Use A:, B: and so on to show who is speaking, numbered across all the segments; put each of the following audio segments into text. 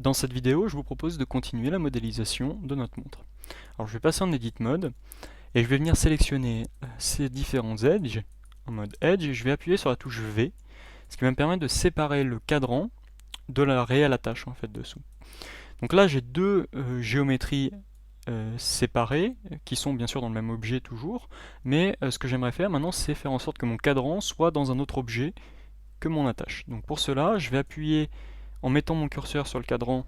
A: Dans cette vidéo, je vous propose de continuer la modélisation de notre montre. Alors je vais passer en Edit Mode et je vais venir sélectionner ces différents edges en mode Edge et je vais appuyer sur la touche V, ce qui va me permettre de séparer le cadran de la réelle attache en fait dessous. Donc là j'ai deux géométries séparées qui sont bien sûr dans le même objet toujours, mais ce que j'aimerais faire maintenant c'est faire en sorte que mon cadran soit dans un autre objet que mon attache. Donc pour cela je vais appuyer en mettant mon curseur sur le cadran.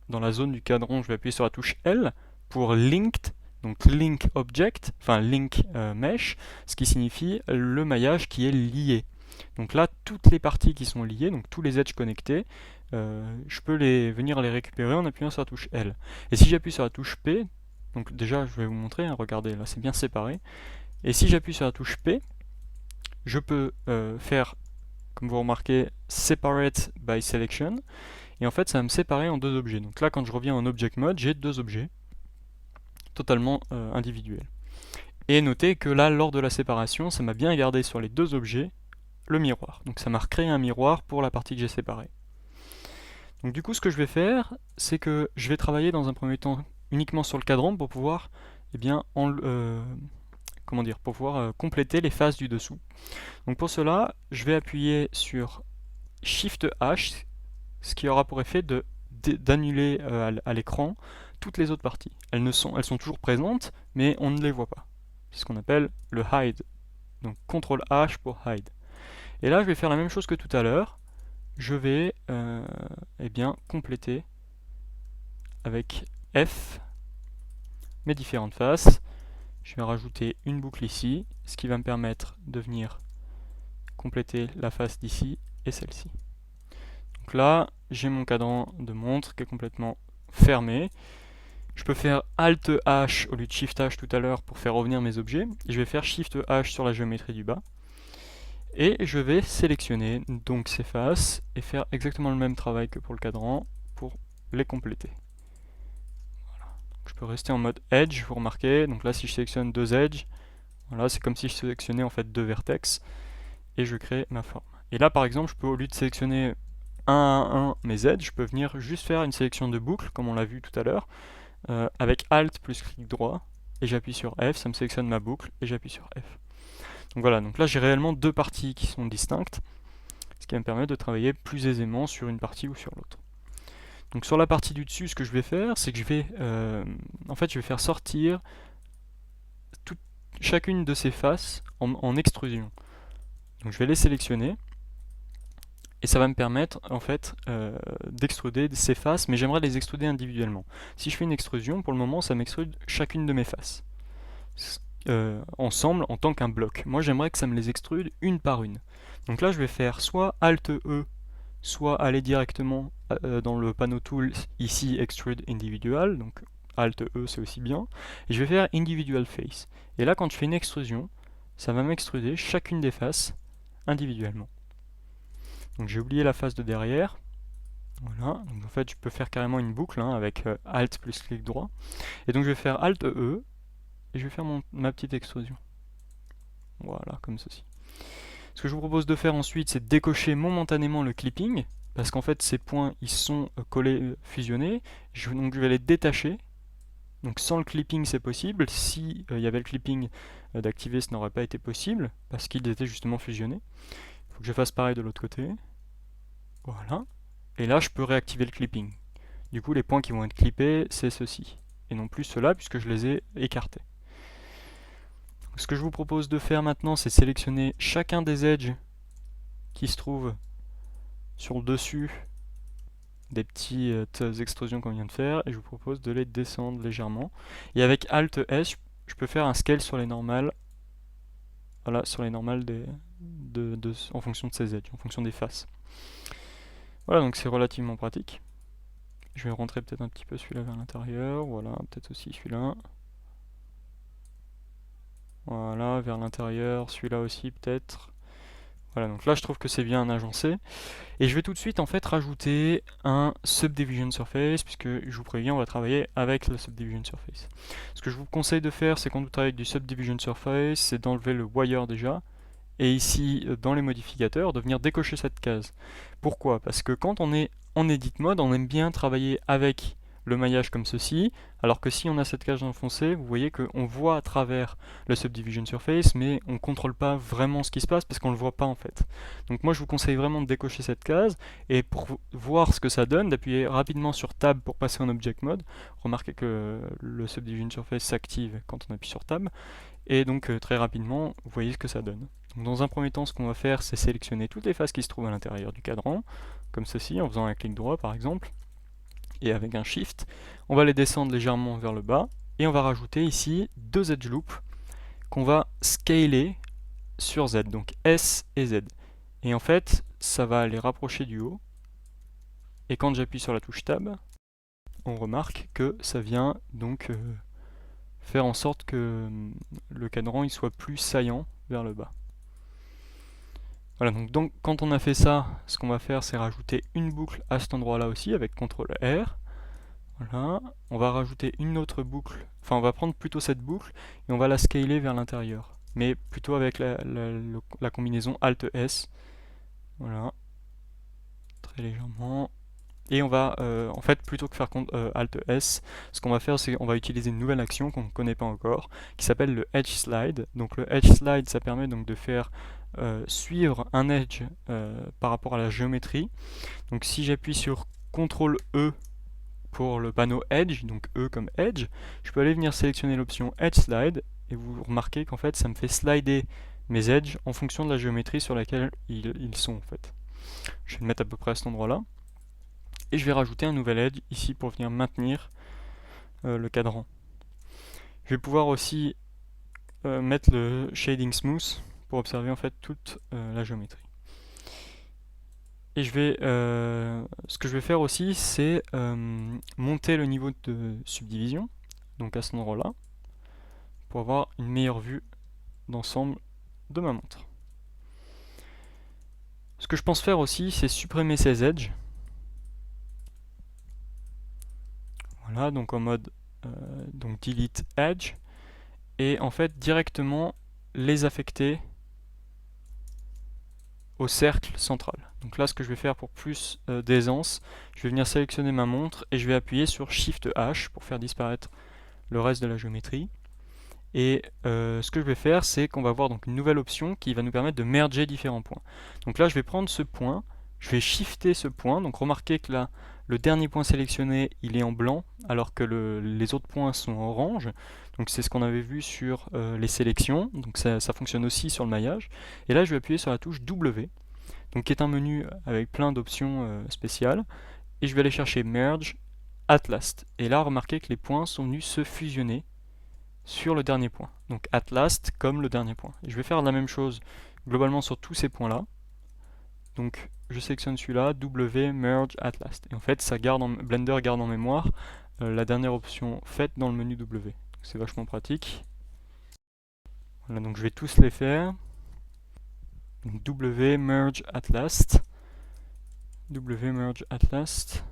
A: Dans la zone du cadran, je vais appuyer sur la touche L pour Linked, donc Link Object, enfin Link Mesh, ce qui signifie le maillage qui est lié. Donc là, toutes les parties qui sont liées, donc tous les edges connectés, je peux venir les récupérer en appuyant sur la touche L. Et si j'appuie sur la touche P, donc déjà je vais vous montrer, hein, regardez, là c'est bien séparé. Et si j'appuie sur la touche P, je peux faire, comme vous remarquez, Separate by Selection. Et en fait, ça va me séparer en deux objets. Donc là, quand je reviens en Object Mode, j'ai deux objets totalement individuels. Et notez que là, lors de la séparation, ça m'a bien gardé sur les deux objets le miroir. Donc ça m'a recréé un miroir pour la partie que j'ai séparée. Donc du coup, ce que je vais faire, c'est que je vais travailler dans un premier temps uniquement sur le cadran pour pouvoir, compléter les faces du dessous. Donc pour cela, je vais appuyer sur Shift H, ce qui aura pour effet d'annuler à l'écran toutes les autres parties. Elles sont toujours présentes, mais on ne les voit pas. C'est ce qu'on appelle le hide. Donc CTRL H pour hide. Et là, je vais faire la même chose que tout à l'heure. Je vais compléter avec F mes différentes faces. Je vais rajouter une boucle ici, ce qui va me permettre de venir compléter la face d'ici et celle-ci. Donc là, j'ai mon cadran de montre qui est complètement fermé. Je peux faire Alt H au lieu de Shift H tout à l'heure pour faire revenir mes objets. Et je vais faire Shift H sur la géométrie du bas. Et je vais sélectionner donc ces faces et faire exactement le même travail que pour le cadran pour les compléter. Voilà. Donc je peux rester en mode Edge, vous remarquez. Donc là, si je sélectionne deux edges, voilà, c'est comme si je sélectionnais en fait deux vertex et je crée ma forme. Et là, par exemple, je peux au lieu de sélectionner un à un mes edges, je peux venir juste faire une sélection de boucles, comme on l'a vu tout à l'heure, avec Alt plus clic droit, et j'appuie sur F, ça me sélectionne ma boucle, et j'appuie sur F. Donc voilà, donc là j'ai réellement deux parties qui sont distinctes, ce qui va me permettre de travailler plus aisément sur une partie ou sur l'autre. Donc sur la partie du dessus, ce que je vais faire, c'est que je vais faire sortir chacune de ces faces en extrusion. Donc je vais les sélectionner, et ça va me permettre en fait d'extruder ces faces, mais j'aimerais les extruder individuellement. Si je fais une extrusion, pour le moment ça m'extrude chacune de mes faces ensemble en tant qu'un bloc. Moi j'aimerais que ça me les extrude une par une. Donc là je vais faire soit Alt E, soit aller directement dans le panneau Tools, ici Extrude Individual, donc Alt E c'est aussi bien, et je vais faire Individual Face. Et là quand je fais une extrusion, ça va m'extruder chacune des faces individuellement. Donc j'ai oublié la face de derrière. Voilà, donc en fait je peux faire carrément une boucle avec Alt plus clic droit. Et donc je vais faire Alt E et je vais faire ma petite extrusion. Voilà, comme ceci. Ce que je vous propose de faire ensuite, c'est de décocher momentanément le clipping, parce qu'en fait ces points ils sont collés, fusionnés. Donc je vais les détacher. Donc sans le clipping c'est possible. Si il y avait le clipping d'activer, ce n'aurait pas été possible, parce qu'ils étaient justement fusionnés. Il faut que je fasse pareil de l'autre côté. Voilà. Et là, je peux réactiver le clipping. Du coup, les points qui vont être clippés, c'est ceux-ci. Et non plus ceux-là, puisque je les ai écartés. Donc, ce que je vous propose de faire maintenant, c'est sélectionner chacun des edges qui se trouvent sur le dessus des petites extrusions qu'on vient de faire. Et je vous propose de les descendre légèrement. Et avec Alt S, je peux faire un scale sur les normales. Voilà, sur les normales en fonction de ces edges, en fonction des faces. Voilà, donc c'est relativement pratique. Je vais rentrer peut-être un petit peu celui-là vers l'intérieur, voilà, peut-être aussi celui-là. Voilà, vers l'intérieur, celui-là aussi peut-être. Voilà, donc là je trouve que c'est bien agencé. Et je vais tout de suite en fait rajouter un Subdivision Surface, puisque je vous préviens, on va travailler avec le Subdivision Surface. Ce que je vous conseille de faire, c'est quand vous travaillez avec du Subdivision Surface, c'est d'enlever le wire déjà, et ici, dans les modificateurs, de venir décocher cette case. Pourquoi? Parce que quand on est en edit mode, on aime bien travailler avec le maillage comme ceci, alors que si on a cette cage enfoncée, vous voyez qu'on voit à travers le subdivision surface, mais on ne contrôle pas vraiment ce qui se passe parce qu'on ne le voit pas en fait. Donc moi je vous conseille vraiment de décocher cette case, et pour voir ce que ça donne, d'appuyer rapidement sur Tab pour passer en Object Mode. Remarquez que le subdivision surface s'active quand on appuie sur Tab, et donc très rapidement, vous voyez ce que ça donne. Donc, dans un premier temps, ce qu'on va faire, c'est sélectionner toutes les faces qui se trouvent à l'intérieur du cadran, comme ceci, en faisant un clic droit par exemple, et avec un Shift. On va les descendre légèrement vers le bas, et on va rajouter ici deux edge loops qu'on va scaler sur Z, donc S et Z. Et en fait, ça va les rapprocher du haut, et quand j'appuie sur la touche Tab, on remarque que ça vient donc faire en sorte que le cadran il soit plus saillant vers le bas. Voilà, donc quand on a fait ça, ce qu'on va faire, c'est rajouter une boucle à cet endroit-là aussi, avec CTRL R. Voilà, on va rajouter une autre boucle, enfin on va prendre plutôt cette boucle, et on va la scaler vers l'intérieur, mais plutôt avec la combinaison Alt-S. Voilà, très légèrement. Et on va, en fait, plutôt que faire Alt-S, ce qu'on va faire, c'est qu'on va utiliser une nouvelle action qu'on ne connaît pas encore, qui s'appelle le Edge Slide. Donc le Edge Slide, ça permet donc de faire suivre un edge par rapport à la géométrie. Donc si j'appuie sur CTRL E pour le panneau Edge, donc E comme Edge, je peux aller venir sélectionner l'option Edge Slide, et vous remarquez qu'en fait, ça me fait slider mes edges en fonction de la géométrie sur laquelle ils sont, en fait. Je vais le mettre à peu près à cet endroit-là. Et je vais rajouter un nouvel edge ici pour venir maintenir le cadran. Je vais pouvoir aussi mettre le shading smooth pour observer en fait toute la géométrie. Et ce que je vais faire aussi, c'est monter le niveau de subdivision, donc à cet endroit-là, pour avoir une meilleure vue d'ensemble de ma montre. Ce que je pense faire aussi, c'est supprimer ces edges. Voilà, donc en mode donc delete edge, et en fait directement les affecter au cercle central. Donc là, ce que je vais faire pour plus d'aisance, je vais venir sélectionner ma montre et je vais appuyer sur Shift H pour faire disparaître le reste de la géométrie. Et ce que je vais faire, c'est qu'on va avoir donc une nouvelle option qui va nous permettre de merger différents points. Donc là, je vais prendre ce point, je vais shifter ce point. Donc remarquez que là, le dernier point sélectionné, il est en blanc, alors que les autres points sont en orange. Donc c'est ce qu'on avait vu sur les sélections. Donc ça fonctionne aussi sur le maillage. Et là, je vais appuyer sur la touche W, donc qui est un menu avec plein d'options spéciales. Et je vais aller chercher Merge at last. Et là, remarquez que les points sont venus se fusionner sur le dernier point. Donc at last comme le dernier point. Et je vais faire la même chose globalement sur tous ces points-là. Donc je sélectionne celui-là, W, Merge, at last. Et en fait, Blender garde en mémoire la dernière option faite dans le menu W. C'est vachement pratique. Voilà, donc je vais tous les faire. Donc W, Merge, at last. W, Merge, at last.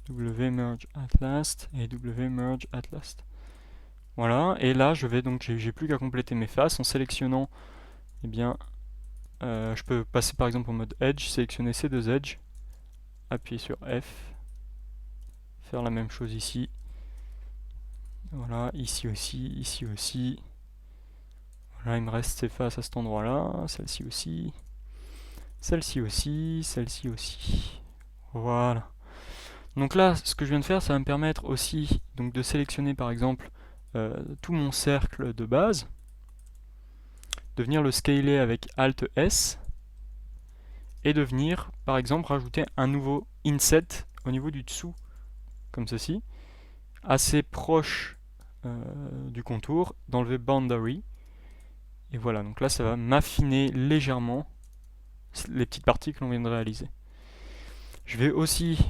A: W, Merge, at last. Et W, Merge, at last. Voilà, et là je vais donc, j'ai plus qu'à compléter mes faces en sélectionnant, eh bien, je peux passer par exemple en mode Edge, sélectionner ces deux edges, appuyer sur F, faire la même chose ici, voilà, ici aussi, voilà, il me reste ces faces à cet endroit-là, celle-ci aussi, celle-ci aussi, celle-ci aussi, voilà. Donc là, ce que je viens de faire, ça va me permettre aussi donc, de sélectionner par exemple tout mon cercle de base, de venir le scaler avec Alt S, et de venir, par exemple, rajouter un nouveau inset au niveau du dessous, comme ceci, assez proche du contour, d'enlever boundary, et voilà, donc là ça va m'affiner légèrement les petites parties que l'on vient de réaliser. Je vais aussi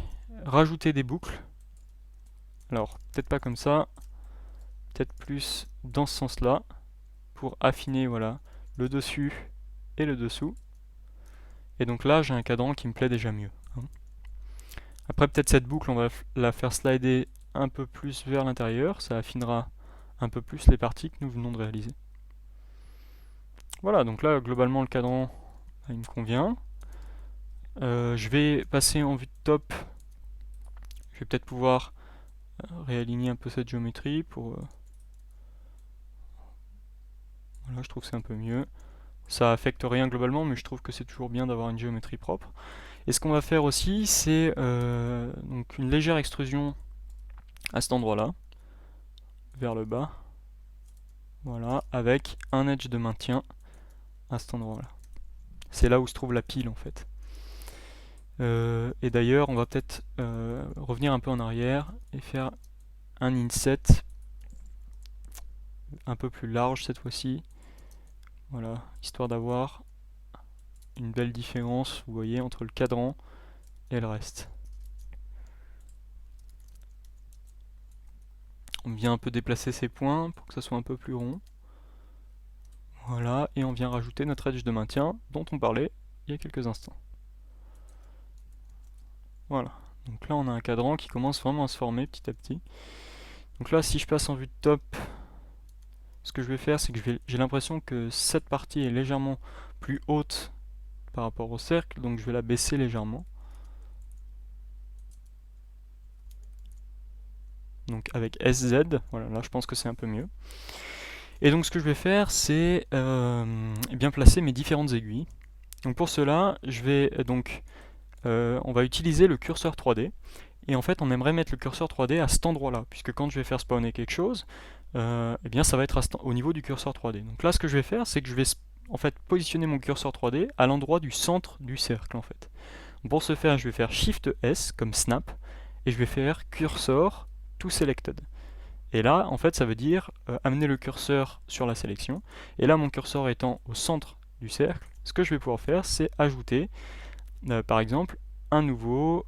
A: rajouter des boucles, alors peut-être pas comme ça, peut-être plus dans ce sens-là, pour affiner voilà, le dessus et le dessous. Et donc là, j'ai un cadran qui me plaît déjà mieux. Après, peut-être cette boucle, on va la faire slider un peu plus vers l'intérieur. Ça affinera un peu plus les parties que nous venons de réaliser. Voilà, donc là, globalement, le cadran, il me convient. Je vais passer en vue de top Je vais peut-être pouvoir réaligner un peu cette géométrie pour... Voilà, je trouve que c'est un peu mieux. Ça affecte rien globalement, mais je trouve que c'est toujours bien d'avoir une géométrie propre. Et ce qu'on va faire aussi, c'est donc une légère extrusion à cet endroit-là, vers le bas. Voilà, avec un edge de maintien à cet endroit-là. C'est là où se trouve la pile en fait. Et d'ailleurs, on va peut-être revenir un peu en arrière et faire un inset un peu plus large cette fois-ci. Voilà, histoire d'avoir une belle différence, vous voyez, entre le cadran et le reste. On vient un peu déplacer ces points pour que ça soit un peu plus rond. Voilà, et on vient rajouter notre edge de maintien dont on parlait il y a quelques instants. Voilà, donc là on a un cadran qui commence vraiment à se former petit à petit. Donc là, si je passe en vue de top, ce que je vais faire, c'est que j'ai l'impression que cette partie est légèrement plus haute par rapport au cercle, donc je vais la baisser légèrement. Donc avec SZ, voilà, là je pense que c'est un peu mieux. Et donc ce que je vais faire, c'est bien placer mes différentes aiguilles. Donc pour cela, je vais on va utiliser le curseur 3D. Et en fait, on aimerait mettre le curseur 3D à cet endroit-là, puisque quand je vais faire spawner quelque chose, eh bien ça va être au niveau du curseur 3D. Donc là, ce que je vais faire, c'est que je vais en fait positionner mon curseur 3D à l'endroit du centre du cercle en fait. Pour ce faire, je vais faire Shift S comme snap, et je vais faire cursor to selected. Et là, en fait, ça veut dire amener le curseur sur la sélection. Et là, mon curseur étant au centre du cercle, ce que je vais pouvoir faire, c'est ajouter, par exemple, un nouveau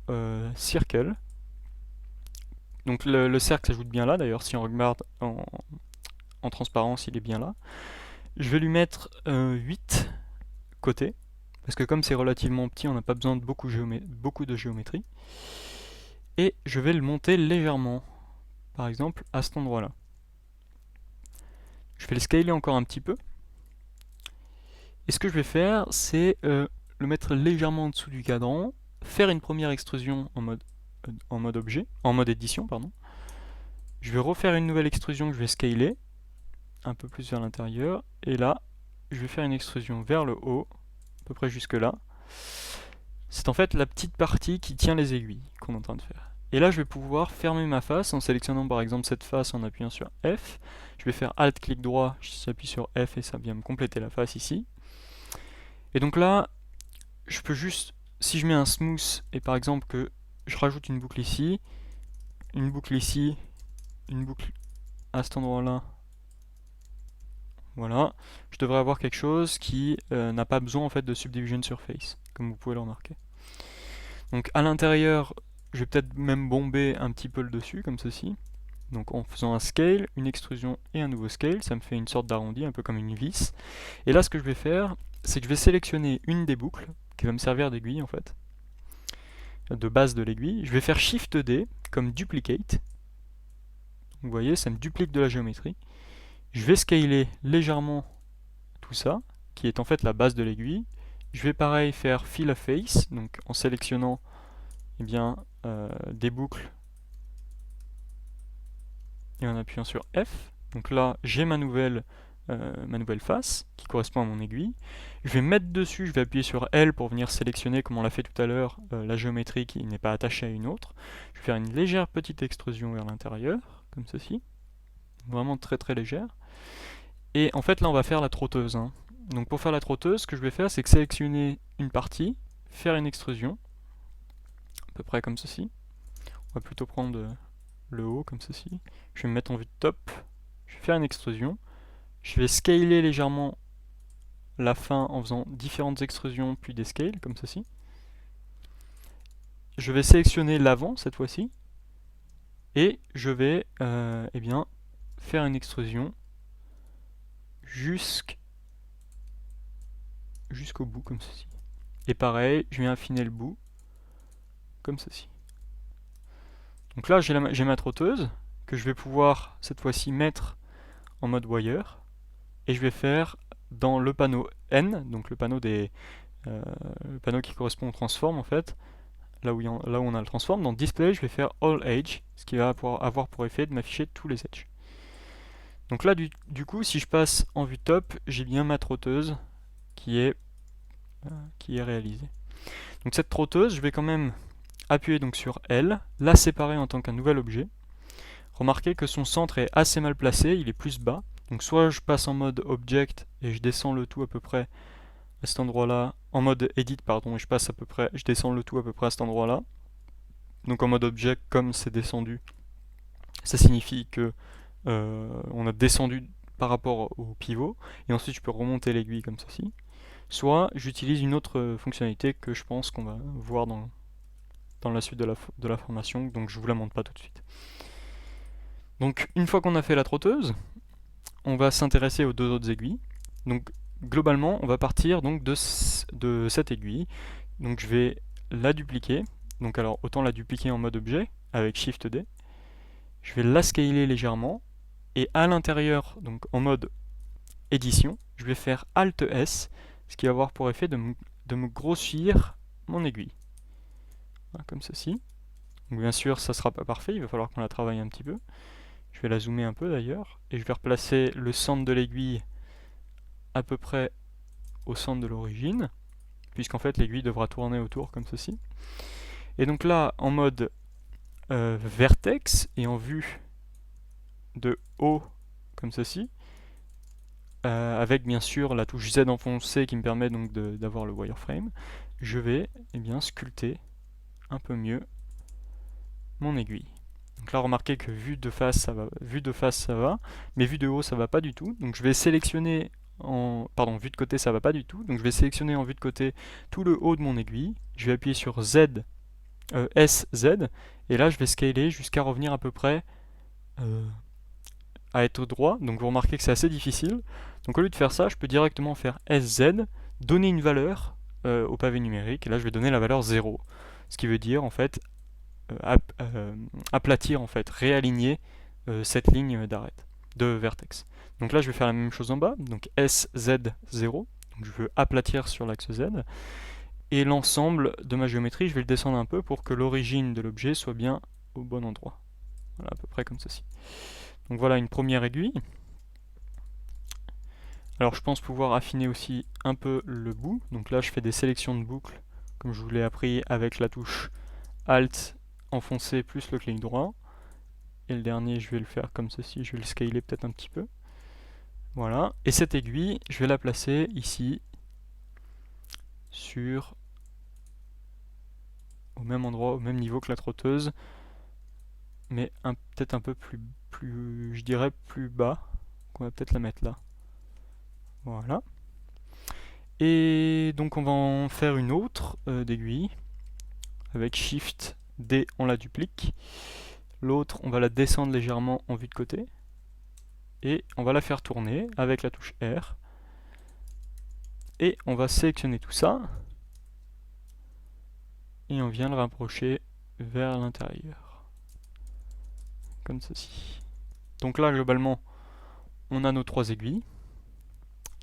A: circle. Donc le cercle s'ajoute bien là, d'ailleurs, si on regarde en transparence, il est bien là. Je vais lui mettre 8 côtés, parce que comme c'est relativement petit, on n'a pas besoin de beaucoup de géométrie. Et je vais le monter légèrement, par exemple à cet endroit-là. Je vais le scaler encore un petit peu. Et ce que je vais faire, c'est le mettre légèrement en dessous du cadran, faire une première extrusion en mode édition, pardon. Je vais refaire une nouvelle extrusion que je vais scaler, un peu plus vers l'intérieur, et là, je vais faire une extrusion vers le haut, à peu près jusque là. C'est en fait la petite partie qui tient les aiguilles qu'on est en train de faire. Et là, je vais pouvoir fermer ma face en sélectionnant par exemple cette face en appuyant sur F. Je vais faire Alt, clic droit, j'appuie sur F et ça vient me compléter la face ici. Et donc là, je peux juste, si je mets un smooth et par exemple que je rajoute une boucle ici, une boucle ici, une boucle à cet endroit-là, voilà, je devrais avoir quelque chose qui n'a pas besoin en fait de subdivision surface, comme vous pouvez le remarquer. Donc à l'intérieur, je vais peut-être même bomber un petit peu le dessus, comme ceci. Donc en faisant un scale, une extrusion et un nouveau scale, ça me fait une sorte d'arrondi, un peu comme une vis. Et là, ce que je vais faire, c'est que je vais sélectionner une des boucles, qui va me servir d'aiguille en fait, de base de l'aiguille. Je vais faire Shift D, comme duplicate. Vous voyez, ça me duplique de la géométrie. Je vais scaler légèrement tout ça, qui est en fait la base de l'aiguille. Je vais pareil faire Fill a Face, donc en sélectionnant bien, des boucles et en appuyant sur F. Donc là, j'ai ma nouvelle face qui correspond à mon aiguille. Je vais mettre dessus, je vais appuyer sur L pour venir sélectionner, comme on l'a fait tout à l'heure, la géométrie qui n'est pas attachée à une autre. Je vais faire une légère petite extrusion vers l'intérieur, comme ceci. Vraiment très très légère. Et en fait, là, on va faire la trotteuse. Hein. Donc pour faire la trotteuse, ce que je vais faire, c'est que sélectionner une partie, faire une extrusion, à peu près comme ceci. On va plutôt prendre le haut, comme ceci. Je vais me mettre en vue de top. Je vais faire une extrusion. Je vais scaler légèrement la fin en faisant différentes extrusions, puis des scales, comme ceci. Je vais sélectionner l'avant, cette fois-ci. Et je vais eh bien, faire une extrusion jusqu'au bout, comme ceci. Et pareil, je viens affiner le bout, comme ceci. Donc là, j'ai ma trotteuse, que je vais pouvoir, cette fois-ci, mettre en mode wire. Et je vais faire, dans le panneau N, donc le panneau qui correspond au transform, en fait, là où on a le transform, dans Display, je vais faire All Edge, ce qui va avoir pour effet de m'afficher tous les edges. Donc là, du coup, si je passe en vue top, j'ai bien ma trotteuse qui est réalisée. Donc cette trotteuse, je vais quand même appuyer donc sur L, la séparer en tant qu'un nouvel objet. Remarquez que son centre est assez mal placé, il est plus bas. Donc soit je passe en mode Object et je descends le tout à peu près à cet endroit-là, en mode Edit pardon, et je descends le tout à peu près à cet endroit-là. Donc en mode Object, comme c'est descendu, ça signifie que on a descendu par rapport au pivot, et ensuite je peux remonter l'aiguille comme ceci. Soit j'utilise une autre fonctionnalité que je pense qu'on va voir dans la suite de la formation, donc je vous la montre pas tout de suite. Donc une fois qu'on a fait la trotteuse, on va s'intéresser aux deux autres aiguilles. Donc globalement, on va partir donc de cette aiguille. Donc je vais la dupliquer. Donc alors autant la dupliquer en mode objet avec Shift D. Je vais la scaler légèrement et à l'intérieur, donc en mode édition, je vais faire Alt S, ce qui va avoir pour effet de me grossir mon aiguille. Voilà, comme ceci. Donc bien sûr, ça ne sera pas parfait, il va falloir qu'on la travaille un petit peu. Je vais la zoomer un peu d'ailleurs, et je vais replacer le centre de l'aiguille à peu près au centre de l'origine, puisqu'en fait l'aiguille devra tourner autour comme ceci. Et donc là, en mode vertex, et en vue de haut, comme ceci, avec bien sûr la touche Z enfoncée qui me permet donc d'avoir le wireframe, je vais sculpter un peu mieux mon aiguille. Donc là, remarquez que vue de face ça va, mais vue de haut ça va pas du tout. Donc je vais sélectionner vue de côté ça va pas du tout. Donc je vais sélectionner en vue de côté tout le haut de mon aiguille. Je vais appuyer sur SZ, et là je vais scaler jusqu'à revenir à peu près à être droit. Donc vous remarquez que c'est assez difficile. Donc au lieu de faire ça, je peux directement faire SZ, donner une valeur au pavé numérique, et là je vais donner la valeur 0. Ce qui veut dire en fait aplatir en fait, réaligner cette ligne d'arête de vertex. Donc là je vais faire la même chose en bas, donc SZ0, donc je veux aplatir sur l'axe Z, et l'ensemble de ma géométrie je vais le descendre un peu pour que l'origine de l'objet soit bien au bon endroit. Voilà, à peu près comme ceci. Donc voilà une première aiguille. Alors je pense pouvoir affiner aussi un peu le bout, donc là je fais des sélections de boucles comme je vous l'ai appris avec la touche Alt enfoncé plus le clic droit. Et le dernier, je vais le faire comme ceci, je vais le scaler peut-être un petit peu. Voilà. Et cette aiguille, je vais la placer ici, au même endroit, au même niveau que la trotteuse, mais peut-être un peu je dirais plus bas. On va peut-être la mettre là. Voilà. Et donc on va en faire une autre d'aiguille. Avec Shift D, on la duplique. L'autre, on va la descendre légèrement en vue de côté. Et on va la faire tourner avec la touche R. Et on va sélectionner tout ça. Et on vient le rapprocher vers l'intérieur. Comme ceci. Donc là, globalement, on a nos trois aiguilles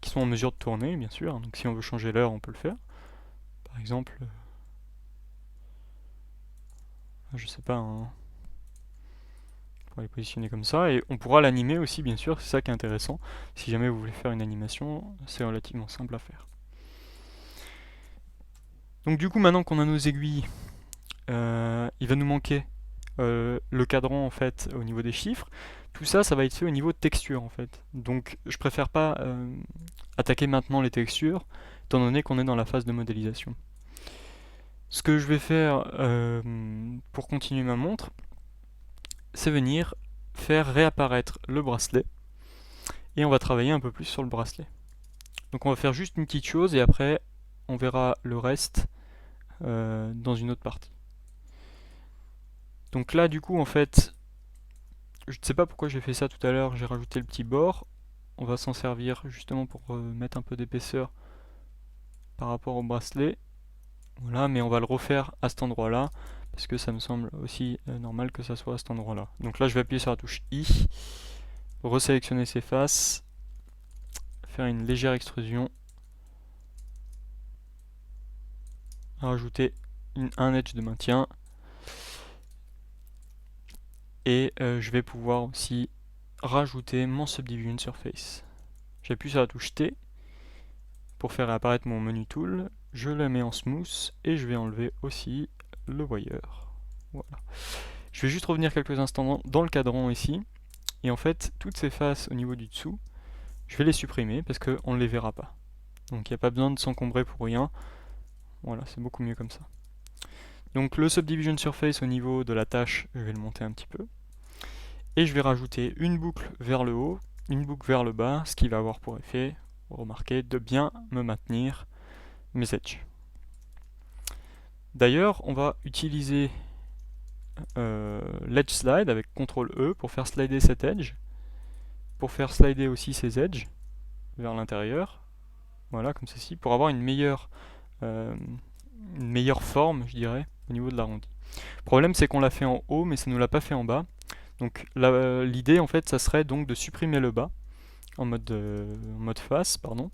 A: qui sont en mesure de tourner, bien sûr. Donc si on veut changer l'heure, on peut le faire. Par exemple, je sais pas, on va les positionner comme ça. Et on pourra l'animer aussi, bien sûr. C'est ça qui est intéressant. Si jamais vous voulez faire une animation, c'est relativement simple à faire. Donc du coup, maintenant qu'on a nos aiguilles, il va nous manquer le cadran en fait au niveau des chiffres. Tout ça, ça va être fait au niveau de texture en fait. Donc je préfère pas attaquer maintenant les textures, étant donné qu'on est dans la phase de modélisation. Ce que je vais faire pour continuer ma montre, c'est venir faire réapparaître le bracelet, et on va travailler un peu plus sur le bracelet. Donc on va faire juste une petite chose, et après on verra le reste dans une autre partie. Donc là, du coup, en fait, je ne sais pas pourquoi j'ai fait ça tout à l'heure, j'ai rajouté le petit bord. On va s'en servir justement pour mettre un peu d'épaisseur par rapport au bracelet. Voilà, mais on va le refaire à cet endroit-là, parce que ça me semble aussi normal que ça soit à cet endroit-là. Donc là, je vais appuyer sur la touche I, resélectionner ses faces, faire une légère extrusion, rajouter un edge de maintien. Et je vais pouvoir aussi rajouter mon Subdivision Surface. J'appuie sur la touche T pour faire apparaître mon menu tool. Je le mets en smooth et je vais enlever aussi le wire. Voilà. Je vais juste revenir quelques instants dans le cadran ici. Et en fait, toutes ces faces au niveau du dessous, je vais les supprimer parce qu'on ne les verra pas. Donc il n'y a pas besoin de s'encombrer pour rien. Voilà, c'est beaucoup mieux comme ça. Donc le Subdivision Surface au niveau de la tâche, je vais le monter un petit peu. Et je vais rajouter une boucle vers le haut, une boucle vers le bas, ce qui va avoir pour effet, remarquez, de bien me maintenir mes edges. D'ailleurs, on va utiliser l'edge slide avec CTRL E pour faire slider cet edge, pour faire slider aussi ces edges vers l'intérieur, voilà, comme ceci, pour avoir une meilleure forme, je dirais, au niveau de l'arrondi. Le problème, c'est qu'on l'a fait en haut, mais ça ne nous l'a pas fait en bas. Donc l'idée, en fait, ça serait donc de supprimer le bas, en mode face, pardon.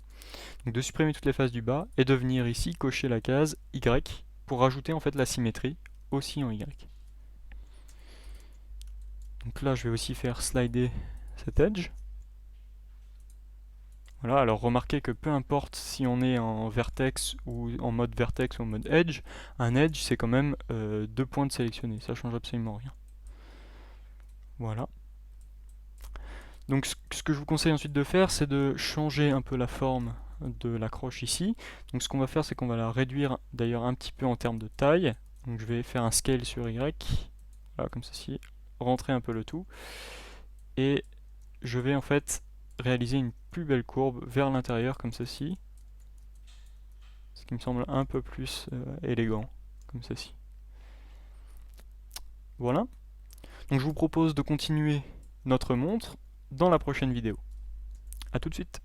A: Donc de supprimer toutes les faces du bas, et de venir ici cocher la case Y, pour rajouter en fait la symétrie, aussi en Y. Donc là, je vais aussi faire slider cet edge. Voilà, alors remarquez que peu importe si on est en vertex ou en mode vertex ou en mode edge, un edge c'est quand même 2 points de sélectionner, ça change absolument rien. Voilà. Donc ce que je vous conseille ensuite de faire, c'est de changer un peu la forme de l'accroche ici. Donc ce qu'on va faire, c'est qu'on va la réduire d'ailleurs un petit peu en termes de taille. Donc je vais faire un scale sur Y, voilà, comme ceci, rentrer un peu le tout. Et je vais en fait réaliser une plus belle courbe vers l'intérieur comme ceci, ce qui me semble un peu plus élégant comme ceci. Voilà. Donc je vous propose de continuer notre montre dans la prochaine vidéo. A tout de suite.